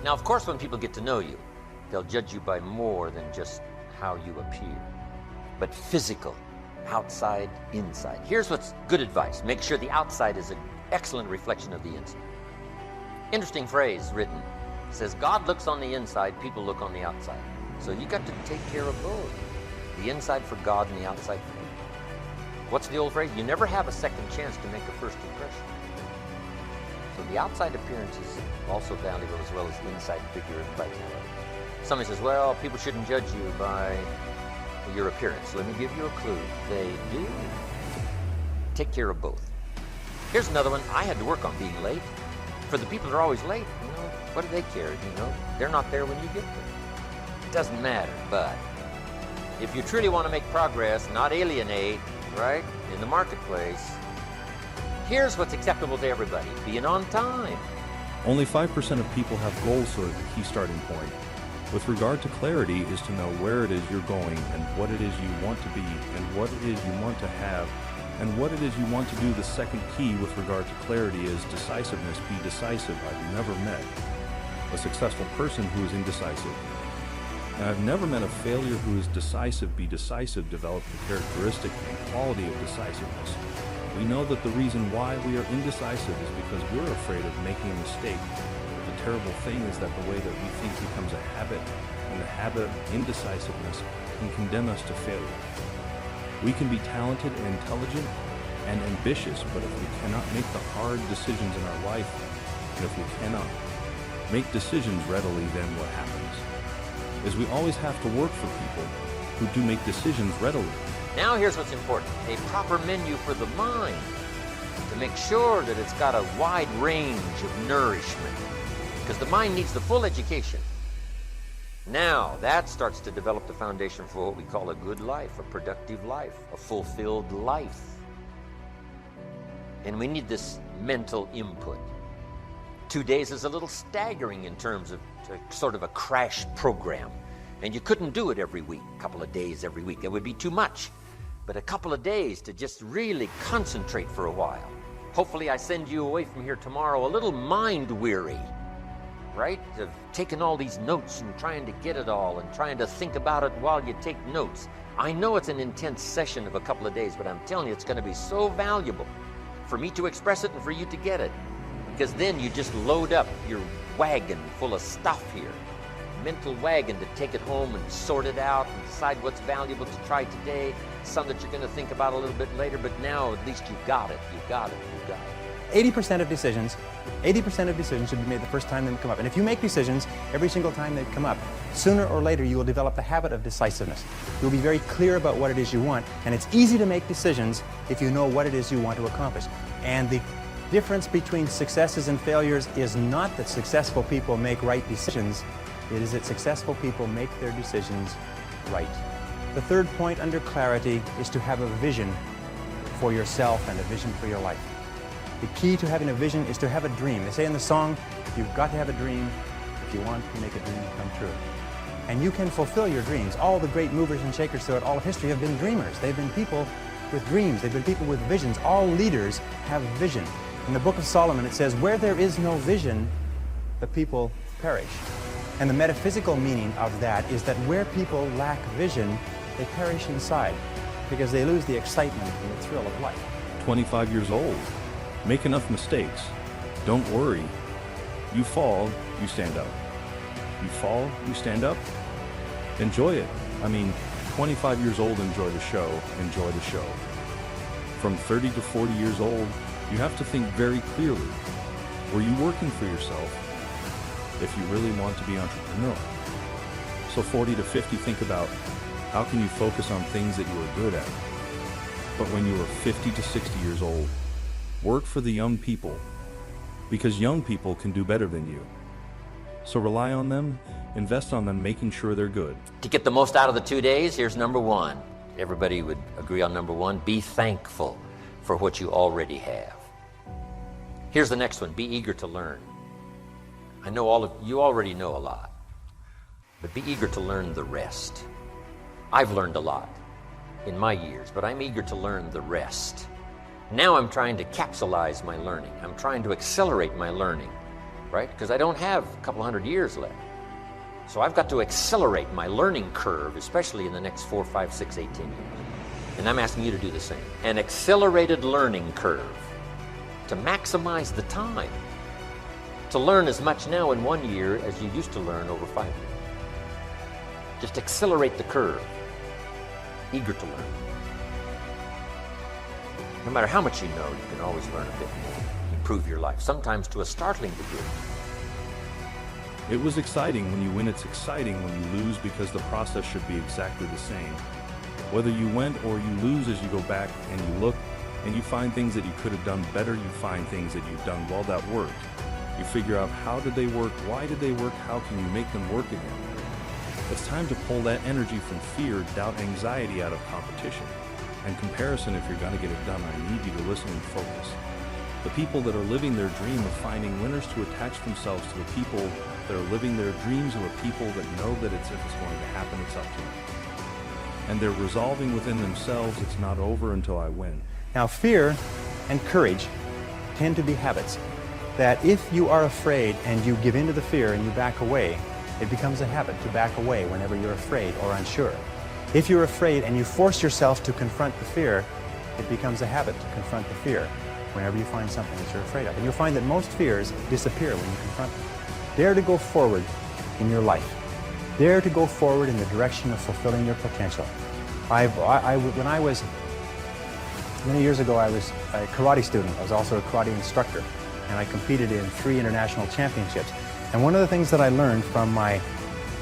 Now, of course, when people get to know you, they'll judge you by more than just how you appear, but physical, outside, inside. Here's what's good advice. Make sure the outside is an excellent reflection of the inside. Interesting phrase written. It says, God looks on the inside, people look on the outside. So you got to take care of both. The inside for God and the outside for you. What's the old phrase? You never have a second chance to make a first impression. So the outside appearance is also valuable as well as the inside vigor and vitality. Somebody says, well, people shouldn't judge you by your appearance. Let me give you a clue. They do. Take care of both. Here's another one. I had to work on being late. For the people that are always late, what do they care? They're not there when you get there. It doesn't matter, but if you truly want to make progress, not alienate, right, in the marketplace, here's what's acceptable to everybody. Being on time. Only 5% of people have goals, so the key starting point. With regard to clarity is to know where it is you're going and what it is you want to be and what it is you want to have and what it is you want to do. The second key with regard to clarity is decisiveness. Be decisive. I've never met a successful person who is indecisive. And I've never met a failure who is decisive. Be decisive. Develop the characteristic and quality of decisiveness. We know that the reason why we are indecisive is because we're afraid of making a mistake. The terrible thing is that the way that we think becomes a habit, and the habit of indecisiveness can condemn us to failure. We can be talented and intelligent and ambitious, but if we cannot make the hard decisions in our life, and if we cannot make decisions readily, then what happens is we always have to work for people who do make decisions readily. Now here's what's important. A proper menu for the mind to make sure that it's got a wide range of nourishment, because the mind needs the full education. Now that starts to develop the foundation for what we call a good life, a productive life, a fulfilled life. And we need this mental input. 2 days is a little staggering in terms of sort of a crash program. And you couldn't do it every week, a couple of days every week. It would be too much. But a couple of days to just really concentrate for a while. Hopefully I send you away from here tomorrow a little mind weary, right? Of taking all these notes and trying to get it all and trying to think about it while you take notes. I know it's an intense session of a couple of days, but I'm telling you, it's going to be so valuable for me to express it and for you to get it. Because then you just load up your wagon full of stuff here. Mental wagon to take it home and sort it out and decide what's valuable to try today, some that you're going to think about a little bit later, but now at least you've got it, you've got it, you've got it. 80% of decisions should be made the first time they come up. And if you make decisions every single time they come up, sooner or later you will develop the habit of decisiveness. You'll be very clear about what it is you want, and it's easy to make decisions if you know what it is you want to accomplish. And the difference between successes and failures is not that successful people make right decisions, it is that successful people make their decisions right. The third point under clarity is to have a vision for yourself and a vision for your life. The key to having a vision is to have a dream. They say in the song, you've got to have a dream if you want to make a dream come true. And you can fulfill your dreams. All the great movers and shakers throughout all of history have been dreamers. They've been people with dreams. They've been people with visions. All leaders have vision. In the book of Solomon it says, where there is no vision, the people perish. And the metaphysical meaning of that is that where people lack vision, they perish inside because they lose the excitement and the thrill of life. 25 years old. Make enough mistakes. Don't worry. You fall, you stand up. You fall, you stand up. Enjoy it. 25 years old, enjoy the show. Enjoy the show. From 30 to 40 years old, you have to think very clearly. Were you working for yourself if you really want to be entrepreneurial? So 40 to 50, think about how can you focus on things that you are good at. But when you are 50 to 60 years old, work for the young people, because young people can do better than you. So rely on them, invest on them, making sure they're good. To get the most out of the 2 days, here's number one. Everybody would agree on number one. Be thankful for what you already have. Here's the next one. Be eager to learn. I know all of you already know a lot, but be eager to learn the rest. I've learned a lot in my years, but I'm eager to learn the rest. Now I'm trying to capsulize my learning. I'm trying to accelerate my learning. right? Because I don't have a couple hundred years left. So I've got to accelerate my learning curve, especially in the next 4, 5, 6, 18 years. And I'm asking you to do the same. An accelerated learning curve to maximize the time to learn as much now in 1 year as you used to learn over 5 years. Just accelerate the curve. Eager to learn. No matter how much you know, you can always learn a bit more. Improve your life, sometimes to a startling degree. It was exciting when you win, it's exciting when you lose, because the process should be exactly the same. Whether you win or you lose, as you go back and you look and you find things that you could have done better, you find things that you've done well that worked. You figure out, how did they work, why did they work, how can you make them work again? It's time to pull that energy from fear, doubt, anxiety out of competition and comparison. If you're going to get it done, I need you to listen and focus. The people that are living their dream of finding winners to attach themselves to the people that are living their dreams, or people that know that if it's going to happen, it's up to them. And they're resolving within themselves, it's not over until I win. Now, fear and courage tend to be habits. That if you are afraid and you give in to the fear and you back away, it becomes a habit to back away whenever you're afraid or unsure. If you're afraid and you force yourself to confront the fear, it becomes a habit to confront the fear whenever you find something that you're afraid of. And you'll find that most fears disappear when you confront them. Dare to go forward in your life. Dare to go forward in the direction of fulfilling your potential. When I was, many years ago, I was a karate student. I was also a karate instructor, and I competed in 3 international championships. And one of the things that I learned from my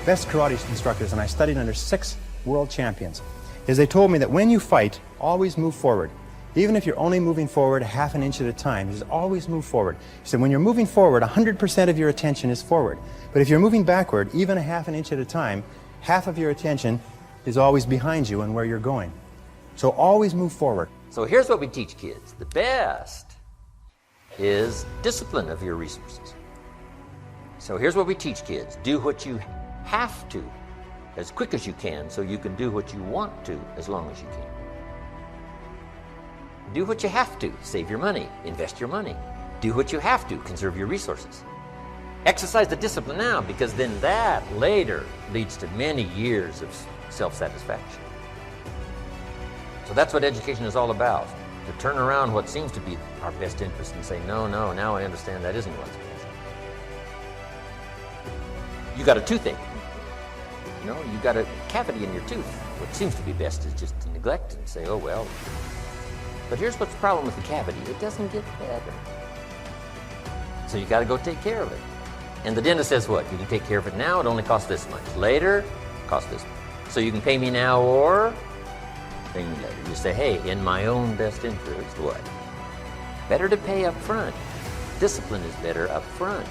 best karate instructors, and I studied under 6 world champions, is they told me that when you fight, always move forward. Even if you're only moving forward half an inch at a time, just always move forward. He said, when you're moving forward, 100% of your attention is forward. But if you're moving backward, even a half an inch at a time, half of your attention is always behind you and where you're going. So always move forward. So here's what we teach kids. The best is discipline of your resources. So here's what we teach kids. Do what you have to as quick as you can, so you can do what you want to as long as you can. Do what you have to. Save your money. Invest your money. Do what you have to. Conserve your resources. Exercise the discipline now, because then that later leads to many years of self-satisfaction. So that's what education is all about. To turn around what seems to be our best interest and say, no, now I understand that isn't what's best. You got a toothache. You got a cavity in your tooth. What seems to be best is just to neglect and say, oh well. But here's what's the problem with the cavity. It doesn't get better. So you got to go take care of it. And the dentist says what? You can take care of it now, it only costs this much. Later, it costs this much. So you can pay me now or pay me later. You say, hey, in my own best interest, what? Better to pay up front. Discipline is better up front.